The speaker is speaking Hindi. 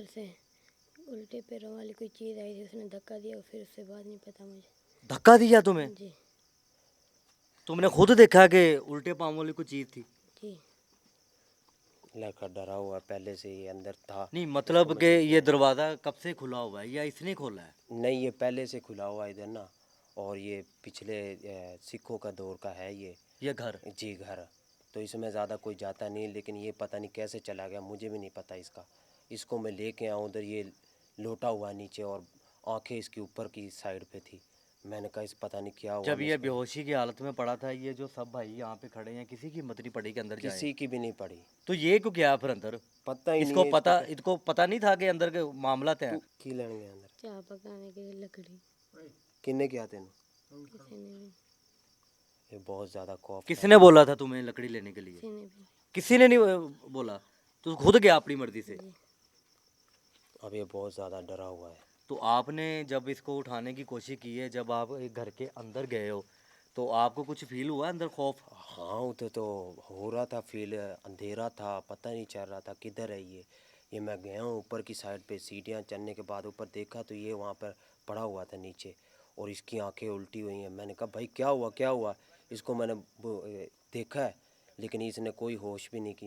से उल्टे पैरों वाली कोई चीज़ आई थी, उसने धक्का दिया, फिर उससे बाद नहीं पता मुझे। धक्का दिया तुम्हें? जी तुमने खुद देखा कि उल्टे पाँव वाली कोई चीज थी? जी। लड़का डरा हुआ है, पहले से ही अंदर था। नहीं इसको मतलब मैं कि लेके ये आया। दरवाजा कब से खुला हुआ है या इसने खोला है? नहीं, ये पहले से खुला हुआ है इधर ना। और ये पिछले सिखों का दौर का है ये घर? जी घर। तो इसमें ज़्यादा कोई जाता नहीं, लेकिन ये पता नहीं कैसे चला गया, मुझे भी नहीं पता इसका। इसको मैं लेके आया उधर, ये लोटा हुआ नीचे और आंखें इसके ऊपर की साइड पे थी। मैंने कहा इस पता नहीं क्या हुआ। जब मैं ये इसको, बेहोशी की हालत में पड़ा था, ये जो सब भाई यहाँ पे खड़े हैं, किसी की हिम्मत नहीं पड़ी कि अंदर जाए? किसी की भी नहीं पड़ी। तो ये क्यों गया फिर अंदर? पता ही नहीं है इसको क्या। इसको पता नहीं था कि अंदर के मामला क्या है? की लेने गया अंदर? चाय पकाने के लिए लकड़ी किन्ने क्या तेन? किसी ने भी ये बहुत ज़्यादा खौफ था। किसने बोला था तुम्हें लकड़ी लेने के लिए? किसी ने भी किसी ने नहीं बोला? तू खुद गया अपनी मर्जी से? जी। अब ये बहुत ज़्यादा डरा हुआ है। तो आपने जब इसको उठाने की कोशिश की है, जब आप एक घर के अंदर गए हो, तो आपको कुछ फील हुआ अंदर खौफ? हाँ उधर तो हो रहा था फील, अंधेरा था, पता नहीं चल रहा था किधर है ये मैं गया हूँ ऊपर की साइड पे, सीढ़ियाँ चढ़ने के बाद ऊपर देखा तो ये वहाँ पर पड़ा हुआ था नीचे और इसकी आंखें उल्टी हुई हैं। मैंने कहा भाई क्या हुआ क्या हुआ। इसको मैंने देखा है, लेकिन इसने कोई होश भी नहीं की।